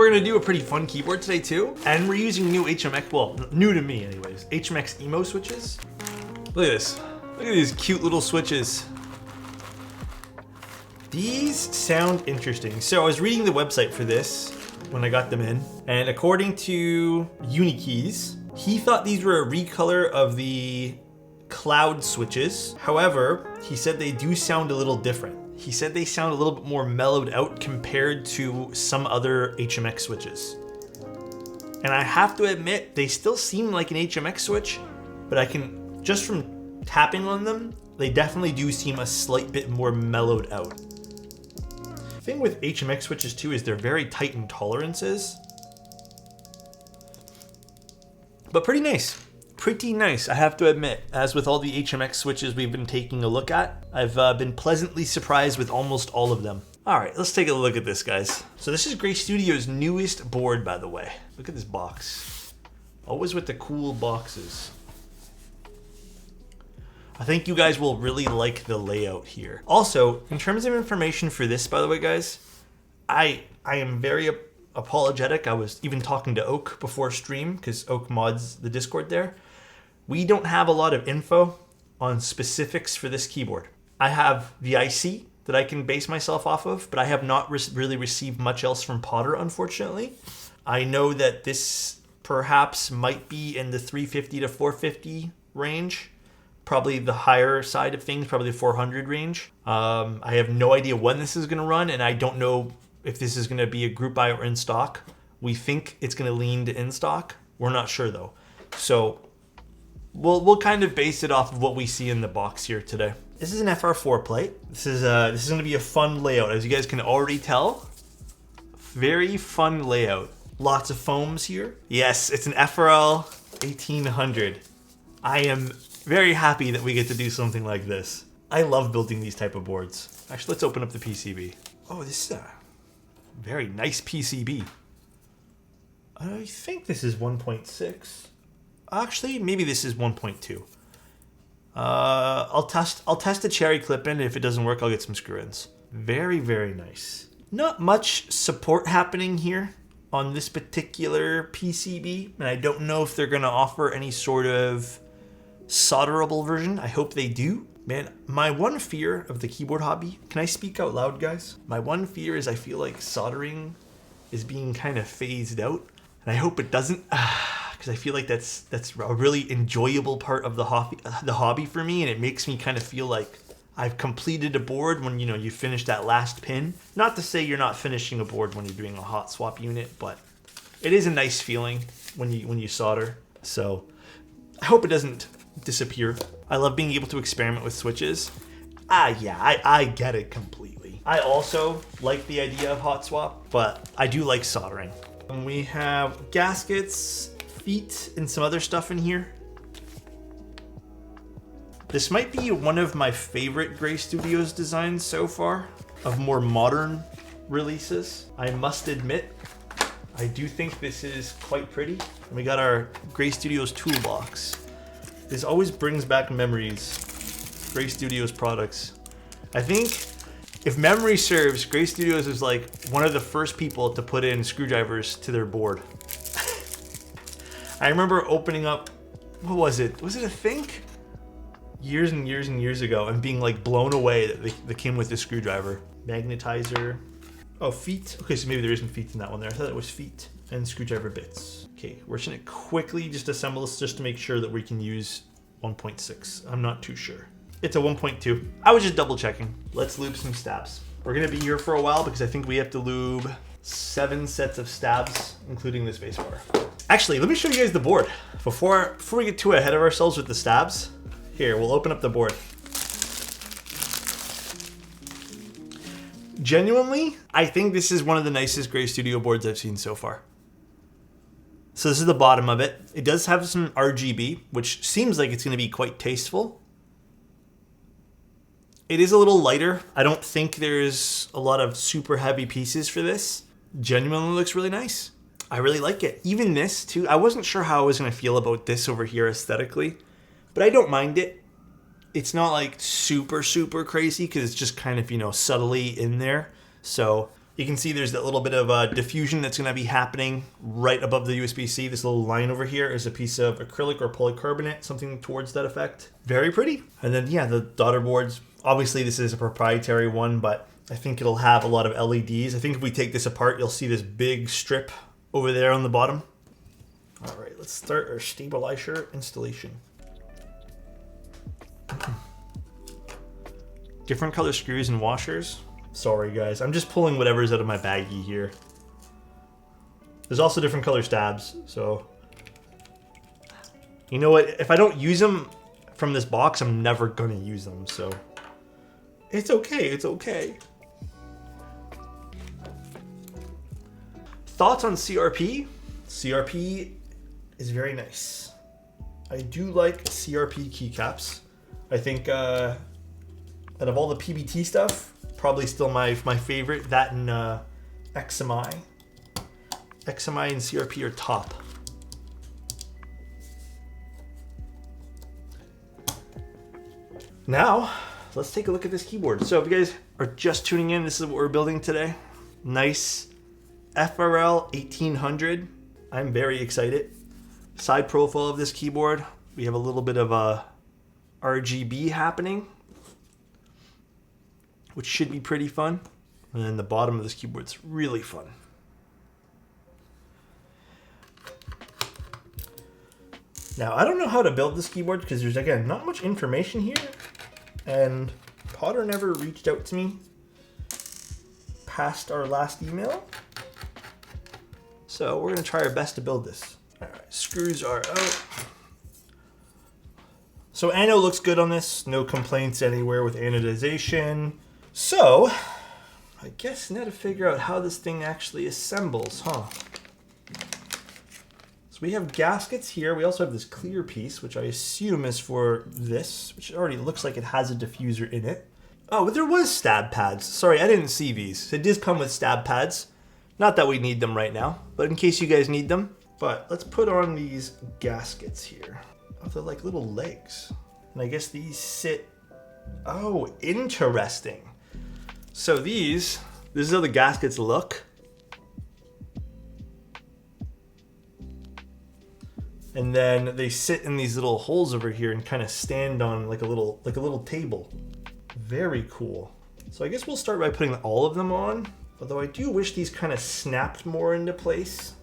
we're gonna do a pretty fun keyboard today too. And we're using new HMX, well, new to me anyways, HMX emo switches. Look at this. Look at these cute little switches. These sound interesting. So I was reading the website for this when I got them in, and according to Unikeys, he thought these were a recolor of the cloud switches. However, he said they do sound a little different. He said they sound a little bit more mellowed out compared to some other HMX switches. And I have to admit, they still seem like an HMX switch, but I can, just from tapping on them, they definitely do seem a slight bit more mellowed out. The thing with HMX switches too is they're very tight in tolerances. But pretty nice. Pretty nice, I have to admit. As with all the HMX switches we've been taking a look at, I've been pleasantly surprised with almost all of them. All right, let's take a look at this, guys. So this is Graystudio's newest board, by the way. Look at this box. Always with the cool boxes. I think you guys will really like the layout here. Also, in terms of information for this, by the way, guys, I am very apologetic. I was even talking to Oak before stream because Oak mods the Discord there. We don't have a lot of info on specifics for this keyboard. I have the IC that I can base myself off of, but I have not really received much else from Potter, unfortunately. I know that this perhaps might be in the 350 to 450 range, probably the higher side of things, probably the 400 range. I have no idea when this is gonna run, and I don't know if this is gonna be a group buy or in stock. We think it's gonna lean to in stock. We're not sure though. So we'll kind of base it off of what we see in the box here today. This is an FR4 plate. This is gonna be a fun layout, as you guys can already tell. Very fun layout. Lots of foams here. Yes, it's an FRL 1800. I am very happy that we get to do something like this. I love building these type of boards. Actually, let's open up the PCB. Oh, this is a very nice PCB. I think this is 1.6. Actually, maybe this is 1.2. I'll test a cherry clip in. If it doesn't work, I'll get some screw-ins. Very, very nice. Not much support happening here on this particular PCB, and I don't know if they're gonna offer any sort of solderable version. I hope they do. Man, my one fear of the keyboard hobby, can I speak out loud, guys? My one fear is I feel like soldering is being kind of phased out, and I hope it doesn't, because I feel like that's a really enjoyable part of the hobby for me, and it makes me kind of feel like I've completed a board when, you know, you finish that last pin. Not to say you're not finishing a board when you're doing a hot swap unit, but it is a nice feeling when you solder. So I hope it doesn't disappear. I love being able to experiment with switches. Yeah, I get it completely. I also like the idea of hot swap, but I do like soldering. And we have gaskets, feet, and some other stuff in here. This might be one of my favorite Graystudio's designs so far, of more modern releases. I must admit, I do think this is quite pretty. And we got our Graystudio's toolbox. This always brings back memories. Graystudio's products. I think, if memory serves, Graystudio's is like one of the first people to put in screwdrivers to their board. I remember opening up, what was it? Was it a Think? Years and years and years ago, and being like blown away that they came with this screwdriver. Magnetizer. Oh, feet. Okay, so maybe there isn't feet in that one there. I thought it was feet and screwdriver bits. Okay, we're just gonna quickly just assemble this just to make sure that we can use 1.6. I'm not too sure. It's a 1.2. I was just double checking. Let's lube some stabs. We're gonna be here for a while because I think we have to lube 7 sets of stabs, including this base bar. Actually, let me show you guys the board. Before we get too ahead of ourselves with the stabs, here, we'll open up the board. Genuinely, I think this is one of the nicest Graystudio boards I've seen so far. So this is the bottom of it. It does have some RGB, which seems like it's going to be quite tasteful. It is a little lighter. I don't think there's a lot of super heavy pieces for this. Genuinely looks really nice. I really like it. Even this too. I wasn't sure how I was going to feel about this over here aesthetically, but I don't mind it. It's not like super, super crazy because it's just kind of, you know, subtly in there. So You can see there's that little bit of diffusion that's going to be happening right above the USB-C. This little line over here is a piece of acrylic or polycarbonate, something towards that effect. Very pretty. And then, yeah, the daughter boards. Obviously, this is a proprietary one, but I think it'll have a lot of LEDs. I think if we take this apart, you'll see this big strip over there on the bottom. All right, let's start our stabilizer installation. Different color screws and washers. Sorry guys, I'm just pulling whatever's out of my baggie here. There's also different color stabs, so you know what? If I don't use them from this box, I'm never gonna use them, so it's okay, it's okay. Thoughts on CRP? CRP is very nice. I do like CRP keycaps. I think out of all the PBT stuff, probably still my favorite. That and XMI. XMI and CRP are top. Now, let's take a look at this keyboard. So if you guys are just tuning in, this is what we're building today. Nice FRL 1800. I'm very excited. Side profile of this keyboard, we have a little bit of a RGB happening, which should be pretty fun. And then the bottom of this keyboard's really fun. Now, I don't know how to build this keyboard because there's, again, not much information here. And Potter never reached out to me past our last email. So we're gonna try our best to build this. All right, screws are out. So anode looks good on this. No complaints anywhere with anodization. So I guess now to figure out how this thing actually assembles, huh? So we have gaskets here. We also have this clear piece, which I assume is for this, which already looks like it has a diffuser in it. Oh, but there was stab pads. Sorry, I didn't see these. It does come with stab pads. Not that we need them right now, but in case you guys need them. But let's put on these gaskets here. Oh, they're like little legs. And I guess these sit, oh, interesting. So this is how the gaskets look. And then they sit in these little holes over here and kind of stand on like a little table. Very cool. So I guess we'll start by putting all of them on. Although I do wish these kind of snapped more into place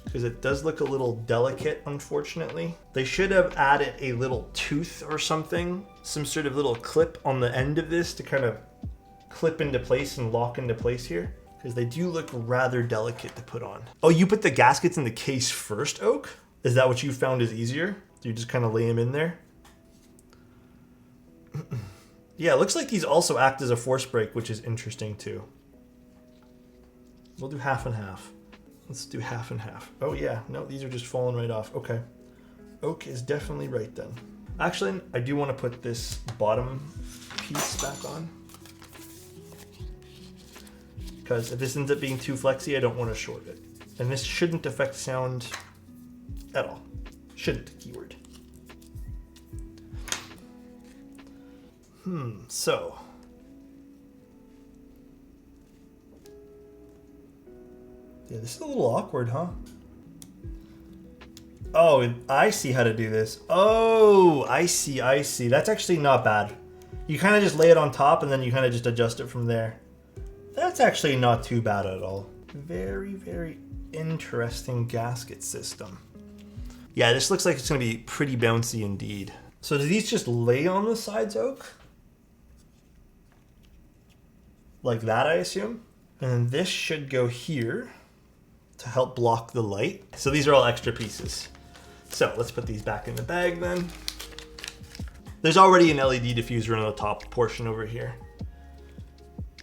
because it does look a little delicate, unfortunately. They should have added a little tooth or something, some sort of little clip on the end of this to kind of clip into place and lock into place here, because they do look rather delicate to put on. Oh, you put the gaskets in the case first, Oak? Is that what you found is easier? Do you just kind of lay them in there? Yeah, it looks like these also act as a force brake, which is interesting too. We'll do half and half. Let's do half and half. Oh yeah, no, these are just falling right off. Okay. Oak is definitely right then. Actually, I do want to put this bottom piece back on, because if this ends up being too flexy, I don't want to short it. And this shouldn't affect sound at all. Shouldn't, keyword. So. Yeah, this is a little awkward, huh? Oh, I see how to do this. Oh, I see. That's actually not bad. You kind of just lay it on top and then you kind of just adjust it from there. That's actually not too bad at all. Very, very interesting gasket system. Yeah, this looks like it's going to be pretty bouncy indeed. So do these just lay on the sides, Oak? Like that, I assume? And this should go here to help block the light. So these are all extra pieces. So let's put these back in the bag then. There's already an LED diffuser on the top portion over here.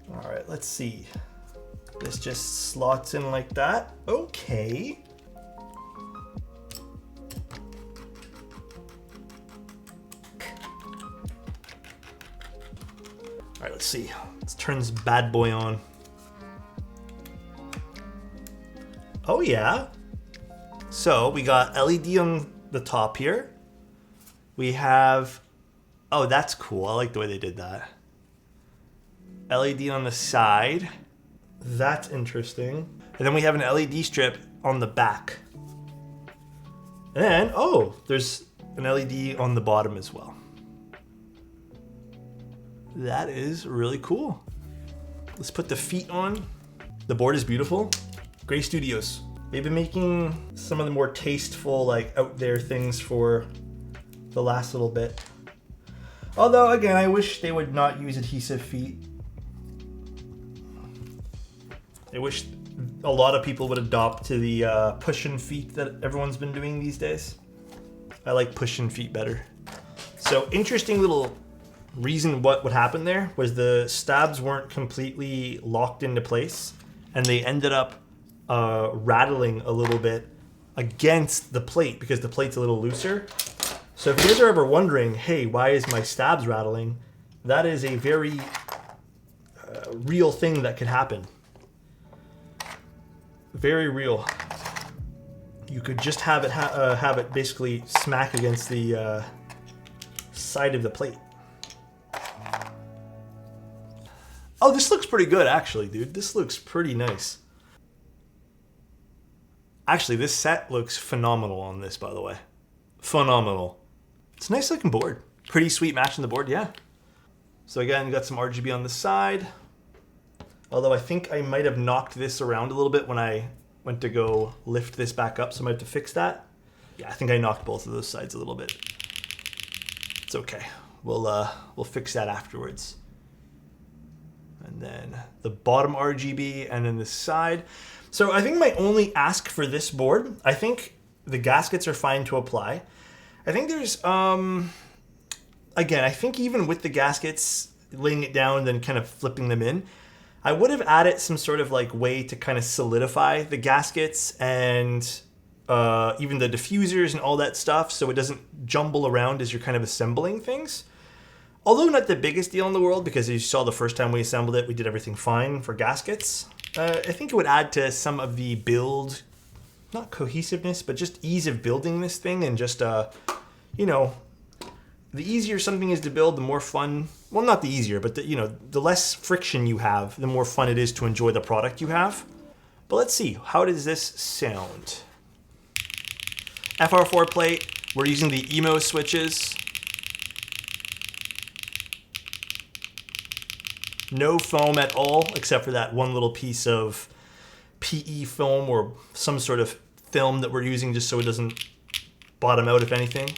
All right, let's see. This just slots in like that. Okay. All right, let's see. Let's turn this bad boy on. Oh yeah. So we got LED on the top here. We have, oh, that's cool. I like the way they did that. LED on the side. That's interesting. And then we have an LED strip on the back. And then, oh, there's an LED on the bottom as well. That is really cool. Let's put the feet on. The board is beautiful. Graystudios. They've been making some of the more tasteful, like out there things for the last little bit. Although, again, I wish they would not use adhesive feet. I wish a lot of people would adopt to the push-in feet that everyone's been doing these days. I like push-in feet better. So interesting little reason what happened there was the stabs weren't completely locked into place and they ended up rattling a little bit against the plate because the plate's a little looser. So if you guys are ever wondering, hey, why is my stabs rattling? That is a very real thing that could happen. Very real. You could just have it basically smack against the side of the plate. Oh, this looks pretty good, actually, dude. This looks pretty nice. Actually, this set looks phenomenal on this, by the way. Phenomenal. It's a nice looking board. Pretty sweet match in the board, yeah. So again, you got some RGB on the side. Although I think I might have knocked this around a little bit when I went to go lift this back up, so I might have to fix that. Yeah, I think I knocked both of those sides a little bit. It's okay. We'll fix that afterwards. And then the bottom RGB and then the side. So I think my only ask for this board, I think the gaskets are fine to apply. I think there's, again, I think even with the gaskets, laying it down and then kind of flipping them in, I would have added some sort of like way to kind of solidify the gaskets and even the diffusers and all that stuff so it doesn't jumble around as you're kind of assembling things. Although not the biggest deal in the world, because as you saw the first time we assembled it, we did everything fine for gaskets. I think it would add to some of the build, not cohesiveness, but just ease of building this thing and just, you know, the easier something is to build, the more fun, well, not the easier, but the, you know, the less friction you have, the more fun it is to enjoy the product you have. But let's see, how does this sound? FR4 plate, we're using the emo switches. No foam at all, except for that one little piece of PE film or some sort of film that we're using just so it doesn't bottom out, if anything.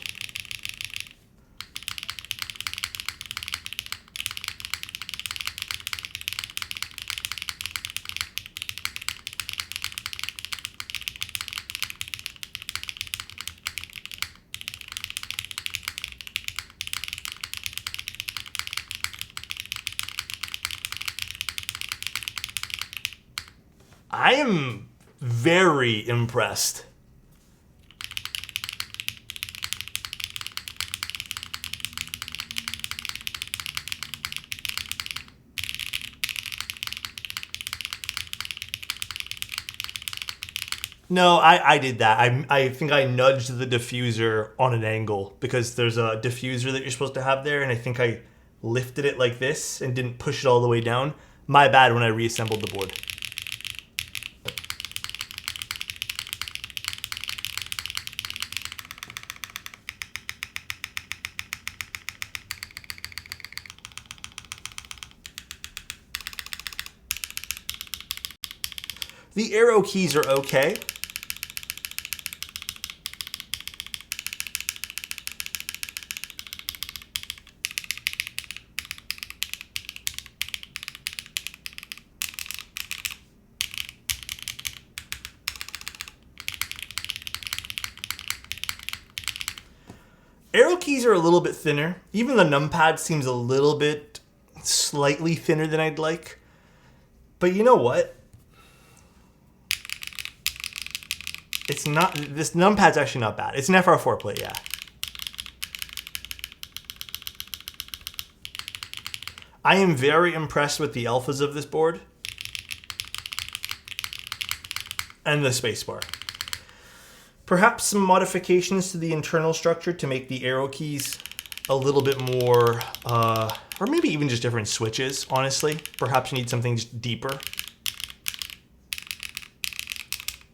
I am very impressed. No, I did that. I think I nudged the diffuser on an angle because there's a diffuser that you're supposed to have there, and I think I lifted it like this and didn't push it all the way down. My bad when I reassembled the board. The arrow keys are okay. Arrow keys are a little bit thinner. Even the numpad seems a little bit slightly thinner than I'd like. But you know what? It's not, this numpad's actually not bad. It's an FR4 plate, yeah. I am very impressed with the alphas of this board. And the spacebar. Perhaps some modifications to the internal structure to make the arrow keys a little bit more, or maybe even just different switches, honestly. Perhaps you need something just deeper.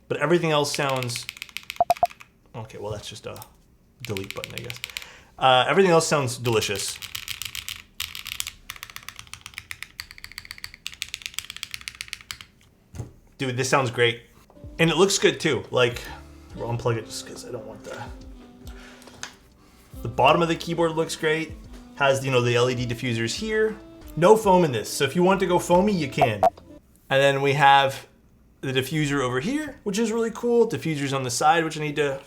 but everything else sounds, okay, well that's just a delete button, I guess. Everything else sounds delicious. Dude, this sounds great. And it looks good too. Like, we'll unplug it just because I don't want the bottom of the keyboard looks great. Has, you know, the LED diffusers here. No foam in this, so if you want to go foamy, you can. And then we have the diffuser over here, which is really cool. Diffusers on the side, which I need to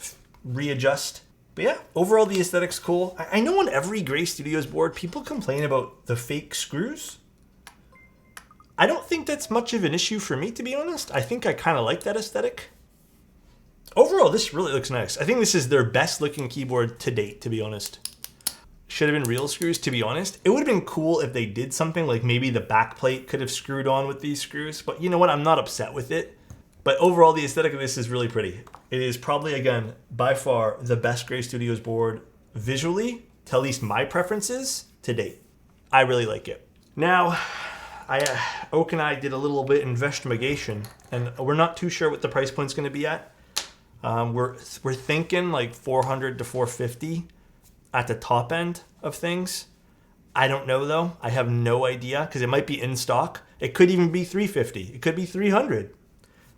readjust. But yeah, overall the aesthetic's cool. I know on every Graystudios board, people complain about the fake screws. I don't think that's much of an issue for me, to be honest. I think I kind of like that aesthetic. Overall, this really looks nice. I think this is their best looking keyboard to date, to be honest. Should have been real screws, to be honest. It would have been cool if they did something like maybe the back plate could have screwed on with these screws, but you know what? I'm not upset with it. But overall, the aesthetic of this is really pretty. It is probably, again, by far the best Graystudios board visually, to at least my preferences, to date. I really like it. Now, Oak and I did a little bit investigation, and we're not too sure what the price point's going to be at. We're thinking like 400 to 450 at the top end of things. I don't know though. I have no idea because it might be in stock. It could even be 350. It could be 300.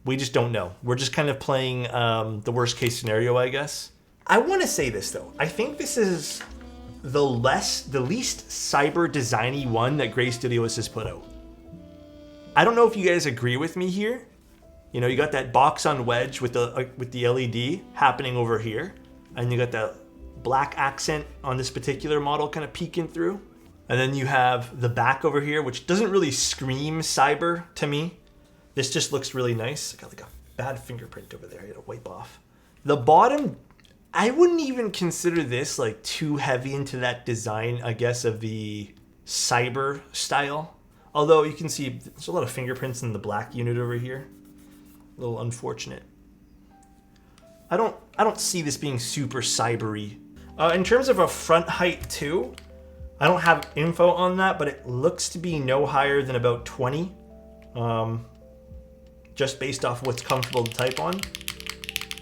We just don't know. We're just kind of playing the worst case scenario, I guess. I want to say this though. I think this is the least cyber designy one that Graystudios has put out. I don't know if you guys agree with me here. You know, you got that box on wedge with the LED happening over here, and you got that black accent on this particular model kind of peeking through. And then you have the back over here, which doesn't really scream cyber to me. This just looks really nice. I got like a bad fingerprint over there. I gotta wipe off. The bottom, I wouldn't even consider this like too heavy into that design, I guess, of the cyber style. Although you can see there's a lot of fingerprints in the black unit over here. A little unfortunate. I don't see this being super cybery. In terms of a front height too, I don't have info on that, but it looks to be no higher than about 20. Just based off what's comfortable to type on.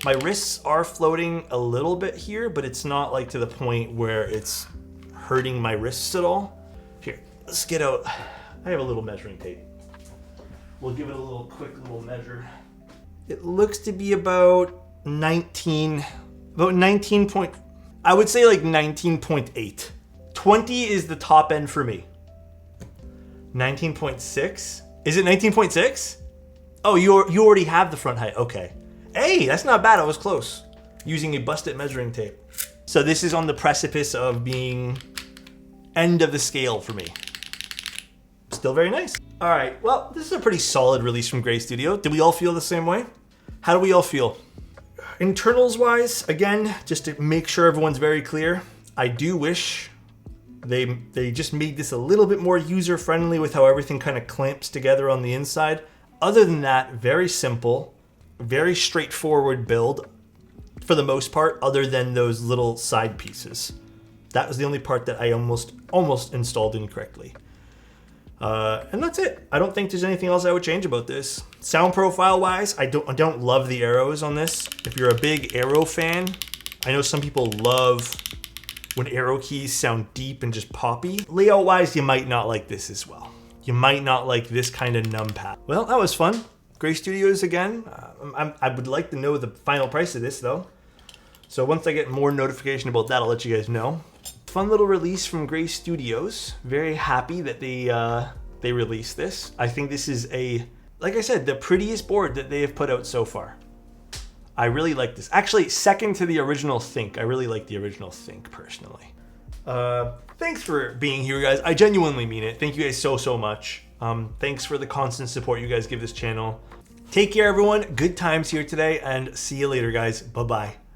My wrists are floating a little bit here, but it's not like to the point where it's hurting my wrists at all. Here, let's get out. I have a little measuring tape. We'll give it a quick little measure. It looks to be about 19 point, I would say like 19.8. 20 is the top end for me. 19.6? Is it 19.6? Oh, you already have the front height. Okay. Hey, that's not bad. I was close. Using a busted measuring tape. So this is on the precipice of being end of the scale for me. Still very nice. All right, well, this is a pretty solid release from Graystudio. Did we all feel the same way? How do we all feel? Internals wise, again, just to make sure everyone's very clear, I do wish they just made this a little bit more user-friendly with how everything kind of clamps together on the inside. Other than that, very simple, very straightforward build for the most part, other than those little side pieces. That was the only part that I almost installed incorrectly. And that's it. I don't think there's anything else I would change about this. Sound profile wise, I don't love the arrows on this. If you're a big arrow fan, I know some people love when arrow keys sound deep and just poppy. Layout wise, you might not like this as well. You might not like this kind of numpad. Well, that was fun. Graystudios again. I would like to know the final price of this though. So once I get more notification about that, I'll let you guys know. Fun little release from Graystudios. Very happy that they released this. I think this is like I said, the prettiest board that they have put out so far. I really like this. Actually, second to the original Think. I really like the original Think personally. Thanks for being here, guys. I genuinely mean it. Thank you guys so much. Thanks for the constant support you guys give this channel. Take care, everyone. Good times here today, and see you later, guys. Bye-bye.